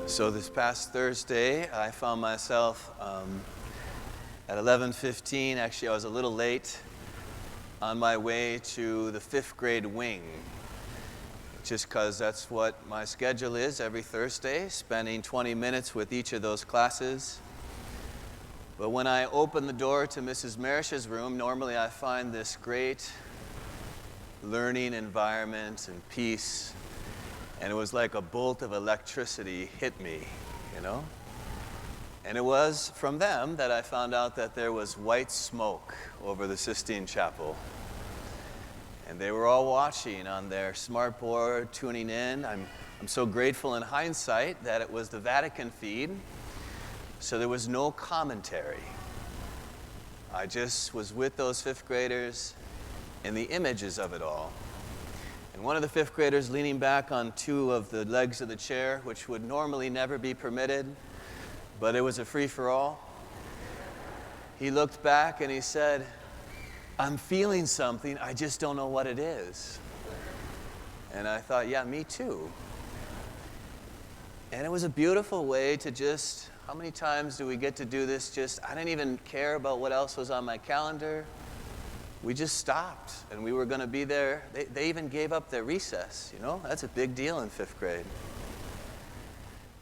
So this past Thursday, I found myself at 11:15. Actually, I was a little late on my way to the 5th grade wing, just because that's what my schedule is every Thursday, spending 20 minutes with each of those classes. But when I opened the door to Mrs. Marish's room, normally I find this great learning environment and peace. And it was like a bolt of electricity hit me, you know? And it was from them that I found out that there was white smoke over the Sistine Chapel. And they were all watching on their smart board, tuning in. I'm so grateful in hindsight that it was the Vatican feed, so there was no commentary. I just was with those 5th graders and the images of it all. And one of the 5th graders leaning back on 2 of the legs of the chair, which would normally never be permitted, but it was a free-for-all. He looked back and he said, "I'm feeling something, I just don't know what it is." And I thought, yeah, me too. And it was a beautiful way to just, how many times do we get to do this? I didn't even care about what else was on my calendar. We just stopped, and we were going to be there. They even gave up their recess, you know? That's a big deal in 5th grade.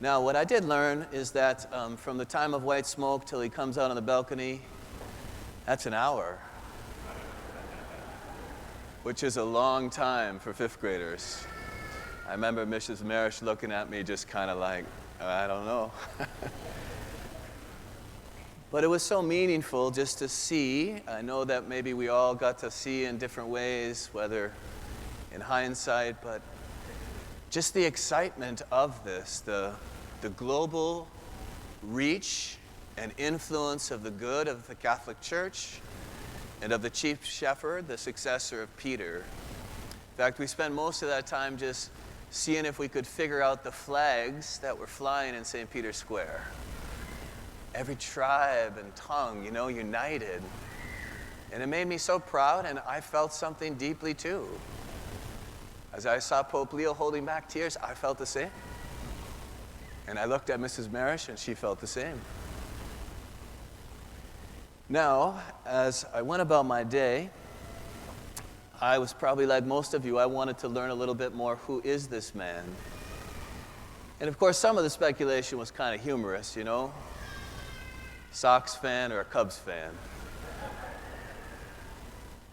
Now, what I did learn is that from the time of white smoke till he comes out on the balcony, that's an hour, which is a long time for 5th graders. I remember Mrs. Marish looking at me just kind of like, I don't know. But it was so meaningful just to see. I know that maybe we all got to see in different ways, whether in hindsight, but just the excitement of this, the global reach and influence of the good of the Catholic Church and of the chief shepherd, the successor of Peter. In fact, we spent most of that time just seeing if we could figure out the flags that were flying in St. Peter's Square. Every tribe and tongue, united. And it made me so proud, and I felt something deeply too. As I saw Pope Leo holding back tears, I felt the same. And I looked at Mrs. Marish, and she felt the same. Now, as I went about my day, I was probably like most of you, I wanted to learn a little bit more, who is this man? And of course, some of the speculation was kind of humorous, Sox fan or a Cubs fan.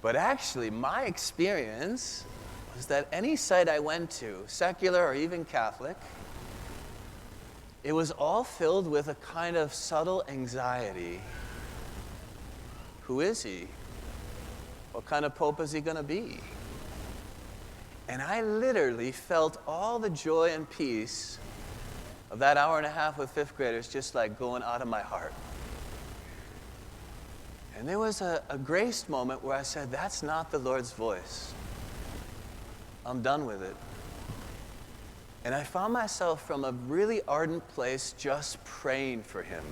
But actually, my experience was that any site I went to, secular or even Catholic, it was all filled with a kind of subtle anxiety. Who is he? What kind of pope is he going to be? And I literally felt all the joy and peace of that hour and a half with 5th graders just like going out of my heart. And there was a grace moment where I said, that's not the Lord's voice. I'm done with it. And I found myself from a really ardent place just praying for him.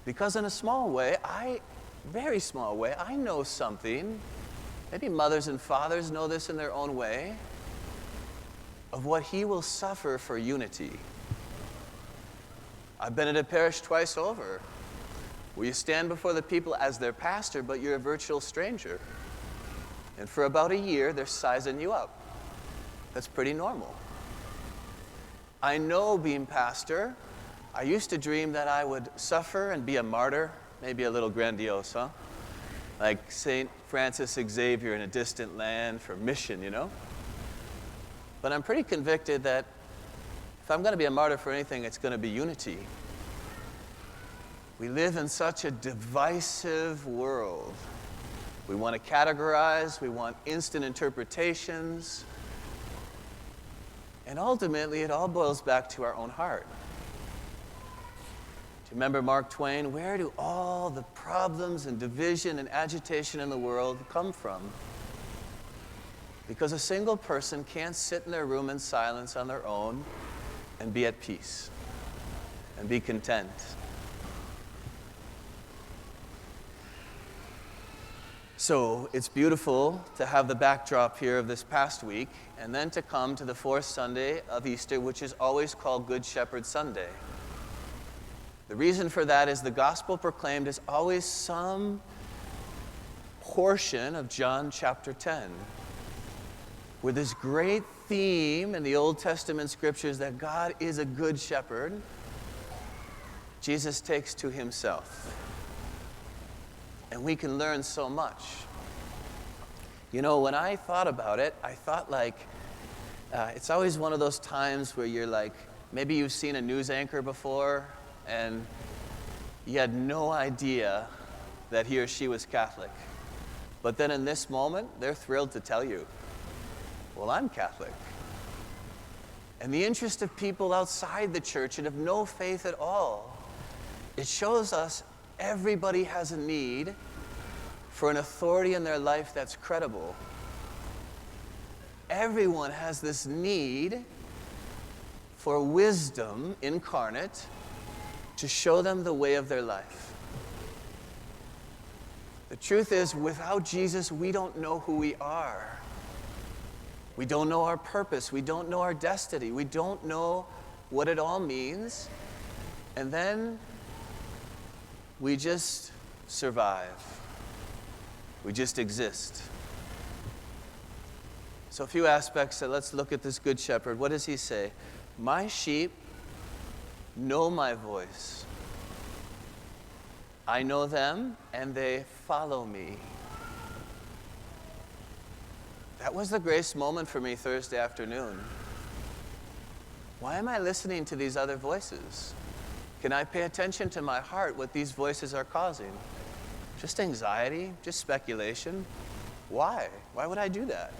Because in a small way, very small way, I know something, maybe mothers and fathers know this in their own way, of what he will suffer for unity. I've been at a parish twice over, where you stand before the people as their pastor, but you're a virtual stranger. And for about a year, they're sizing you up. That's pretty normal. I know being pastor, I used to dream that I would suffer and be a martyr, maybe a little grandiose, huh? Like St. Francis Xavier in a distant land for mission, But I'm pretty convicted that if I'm going to be a martyr for anything, it's going to be unity. We live in such a divisive world. We want to categorize, we want instant interpretations, and ultimately it all boils back to our own heart. Do you remember Mark Twain? Where do all the problems and division and agitation in the world come from? Because a single person can't sit in their room in silence on their own and be at peace and be content. So it's beautiful to have the backdrop here of this past week, and then to come to the fourth Sunday of Easter, which is always called Good Shepherd Sunday. The reason for that is the gospel proclaimed is always some portion of John chapter 10, with this great theme in the Old Testament scriptures that God is a good shepherd. Jesus takes to himself. And we can learn so much. You know, when I thought about it, I thought it's always one of those times where you're like, maybe you've seen a news anchor before, and you had no idea that he or she was Catholic. But then in this moment, they're thrilled to tell you, well, I'm Catholic. And the interest of people outside the church and of no faith at all, it shows us everybody has a need for an authority in their life that's credible. Everyone has this need for wisdom incarnate to show them the way of their life. The truth is, without Jesus, we don't know who we are. We don't know our purpose. We don't know our destiny. We don't know what it all means. And then we just survive. We just exist. So a few aspects. Let's look at this good shepherd. What does he say? My sheep know my voice. I know them, and they follow me. That was the grace moment for me Thursday afternoon. Why am I listening to these other voices? Can I pay attention to my heart, what these voices are causing? Just anxiety? Just speculation? Why? Why would I do that?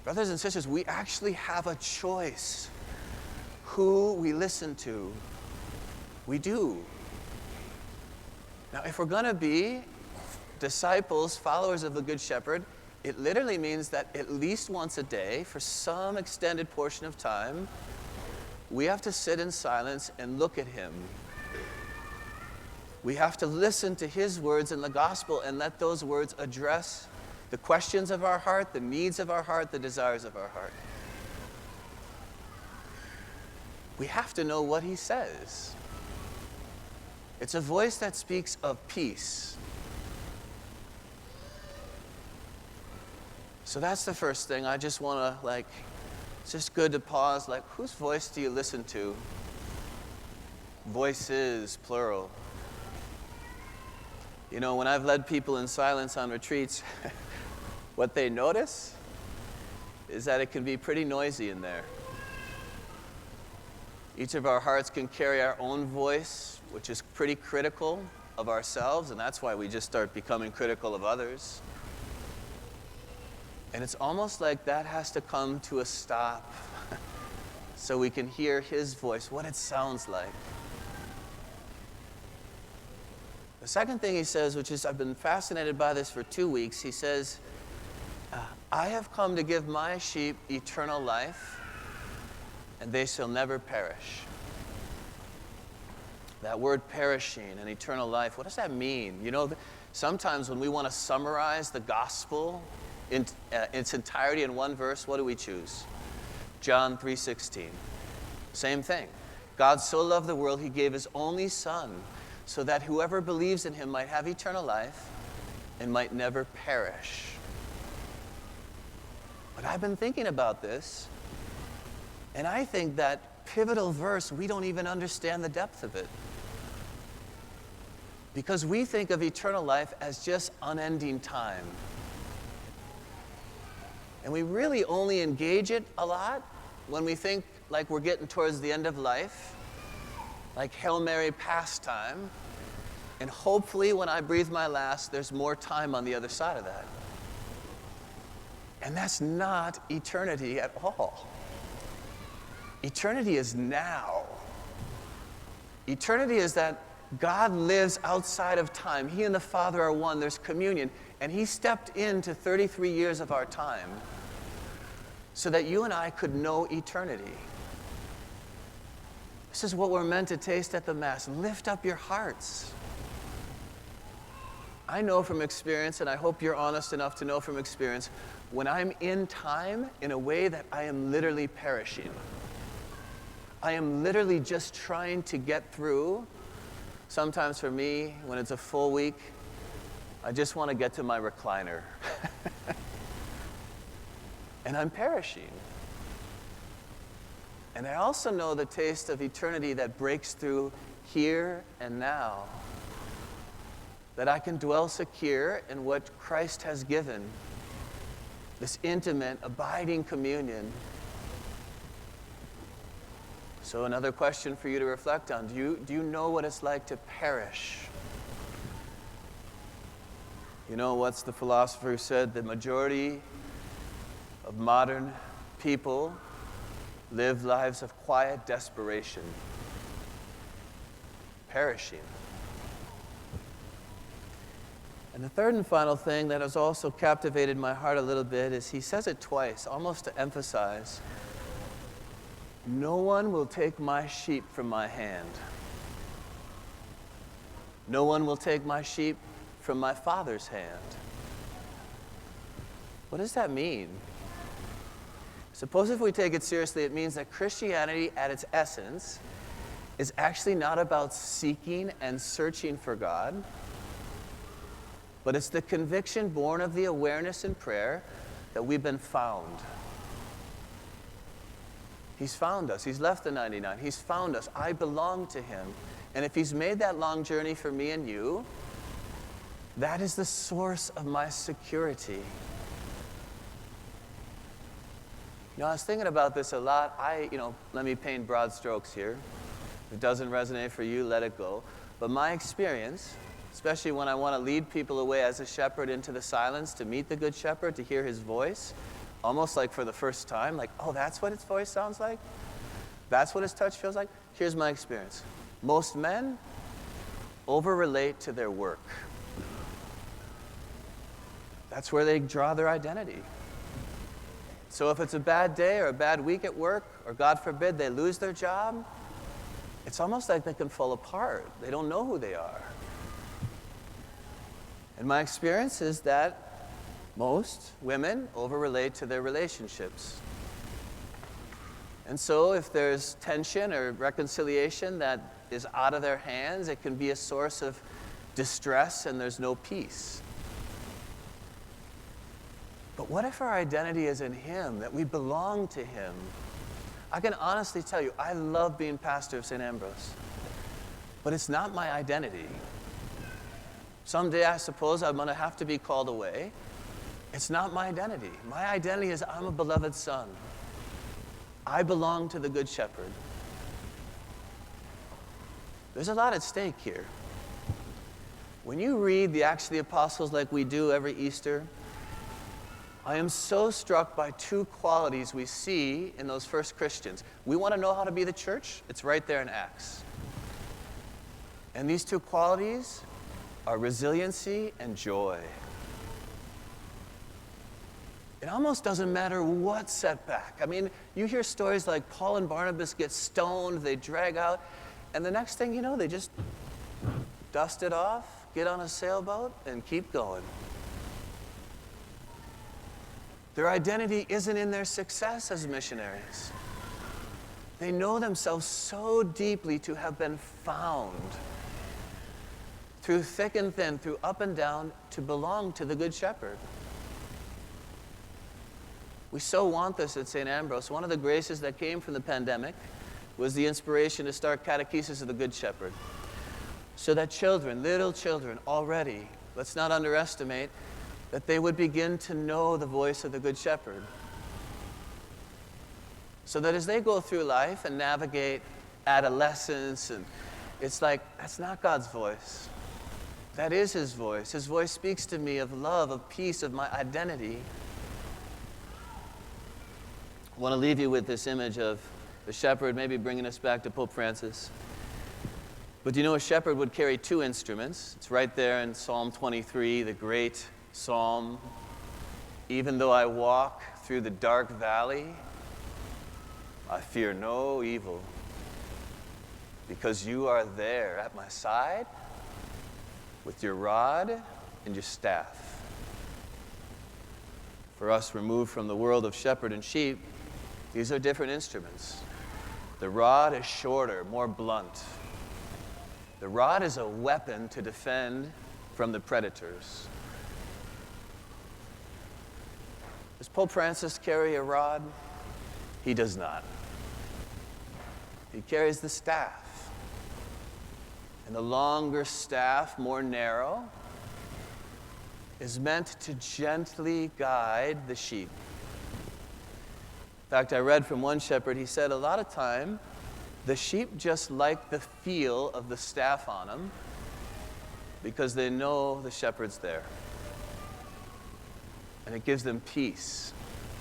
Brothers and sisters, we actually have a choice who we listen to. We do. Now, if we're going to be disciples, followers of the Good Shepherd, it literally means that at least once a day, for some extended portion of time, we have to sit in silence and look at him. We have to listen to his words in the gospel and let those words address the questions of our heart, the needs of our heart, the desires of our heart. We have to know what he says. It's a voice that speaks of peace. So that's the first thing. I just want to, it's just good to pause, whose voice do you listen to? Voices, plural. You know, when I've led people in silence on retreats, what they notice is that it can be pretty noisy in there. Each of our hearts can carry our own voice, which is pretty critical of ourselves, and that's why we just start becoming critical of others. And it's almost like that has to come to a stop so we can hear his voice, what it sounds like. The second thing he says, which is, I've been fascinated by this for 2 weeks, he says, I have come to give my sheep eternal life, and they shall never perish. That word perishing and eternal life, what does that mean? You know, sometimes when we want to summarize the gospel in its entirety in one verse, what do we choose? John 3:16. Same thing. God so loved the world, he gave his only son, so that whoever believes in him might have eternal life and might never perish. But I've been thinking about this, and I think that pivotal verse, we don't even understand the depth of it. Because we think of eternal life as just unending time. And we really only engage it a lot when we think like we're getting towards the end of life, like Hail Mary pastime, and hopefully when I breathe my last, there's more time on the other side of that. And that's not eternity at all. Eternity is now. Eternity is that God lives outside of time. He and the Father are one. There's communion. And he stepped into 33 years of our time so that you and I could know eternity. This is what we're meant to taste at the Mass. Lift up your hearts. I know from experience, and I hope you're honest enough to know from experience, when I'm in time in a way that I am literally perishing. I am literally just trying to get through. Sometimes for me, when it's a full week, I just want to get to my recliner. And I'm perishing. And I also know the taste of eternity that breaks through here and now. That I can dwell secure in what Christ has given. This intimate, abiding communion. So another question for you to reflect on. Do you know what it's like to perish? You know, what's the philosopher who said the majority of modern people live lives of quiet desperation, perishing. And the third and final thing that has also captivated my heart a little bit is he says it twice, almost to emphasize, no one will take my sheep from my hand. No one will take my sheep from my Father's hand. What does that mean? Suppose if we take it seriously, it means that Christianity at its essence is actually not about seeking and searching for God, but it's the conviction born of the awareness in prayer that we've been found. He's found us. He's left the 99. He's found us. I belong to him. And if he's made that long journey for me and you, that is the source of my security. You know, I was thinking about this a lot. Let me paint broad strokes here. If it doesn't resonate for you, let it go. But my experience, especially when I want to lead people away as a shepherd into the silence to meet the good shepherd, to hear his voice, almost like for the first time, like, oh, that's what his voice sounds like? That's what his touch feels like? Here's my experience. Most men over-relate to their work. That's where they draw their identity. So if it's a bad day or a bad week at work, or God forbid they lose their job, it's almost like they can fall apart. They don't know who they are. And my experience is that most women over-relate to their relationships. And so if there's tension or reconciliation that is out of their hands, it can be a source of distress and there's no peace. But what if our identity is in him, that we belong to him? I can honestly tell you, I love being pastor of St. Ambrose, but it's not my identity. Someday I suppose I'm going to have to be called away. It's not my identity. My identity is I'm a beloved son. I belong to the Good Shepherd. There's a lot at stake here. When you read the Acts of the Apostles like we do every Easter, I am so struck by two qualities we see in those first Christians. We want to know how to be the church? It's right there in Acts. And these two qualities are resiliency and joy. It almost doesn't matter what setback. I mean, you hear stories like Paul and Barnabas get stoned, they drag out, and the next thing you know, they just dust it off, get on a sailboat, and keep going. Their identity isn't in their success as missionaries. They know themselves so deeply to have been found, through thick and thin, through up and down, to belong to the Good Shepherd. We so want this at St. Ambrose. One of the graces that came from the pandemic was the inspiration to start Catechesis of the Good Shepherd. So that children, little children, already, let's not underestimate, that they would begin to know the voice of the Good Shepherd. So that as they go through life and navigate adolescence, and it's like, that's not God's voice. That is his voice. His voice speaks to me of love, of peace, of my identity. I want to leave you with this image of the shepherd, maybe bringing us back to Pope Francis. But you know, a shepherd would carry two instruments. It's right there in Psalm 23, the great psalm. Even though I walk through the dark valley, I fear no evil, because you are there at my side with your rod and your staff. For us removed from the world of shepherd and sheep, these are different instruments. The rod is shorter, more blunt. The rod is a weapon to defend from the predators. Does Pope Francis carry a rod? He does not. He carries the staff. And the longer staff, more narrow, is meant to gently guide the sheep. In fact, I read from one shepherd, he said a lot of time, the sheep just like the feel of the staff on them because they know the shepherd's there. And it gives them peace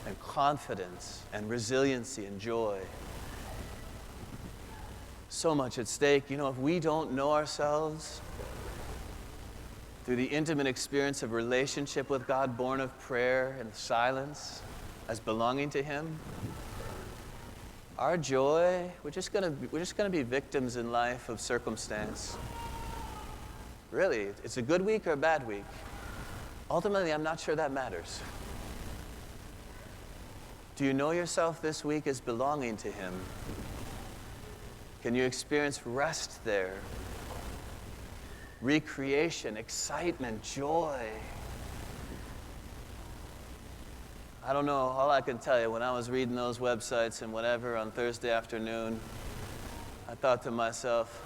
and confidence and resiliency and joy. So much at stake. You know, if we don't know ourselves through the intimate experience of relationship with God, born of prayer and silence, as belonging to Him, our joy, we're just gonna be victims in life of circumstance. Really, it's a good week or a bad week. Ultimately, I'm not sure that matters. Do you know yourself this week as belonging to Him? Can you experience rest there? Recreation, excitement, joy. I don't know, all I can tell you, when I was reading those websites and whatever on Thursday afternoon, I thought to myself,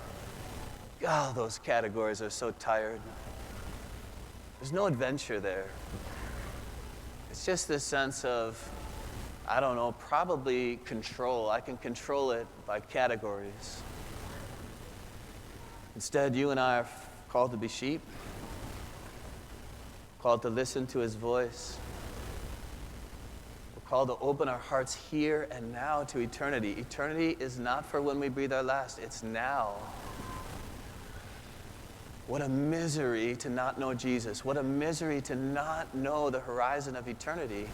God, those categories are so tired. There's no adventure there. It's just this sense of, I don't know, probably control. I can control it by categories. Instead, you and I are called to be sheep, called to listen to His voice. We're called to open our hearts here and now to eternity. Eternity is not for when we breathe our last, it's now. What a misery to not know Jesus. What a misery to not know the horizon of eternity.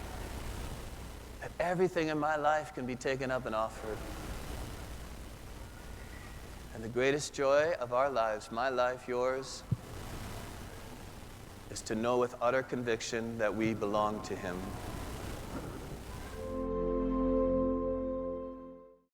That everything in my life can be taken up and offered. And the greatest joy of our lives, my life, yours, is to know with utter conviction that we belong to Him.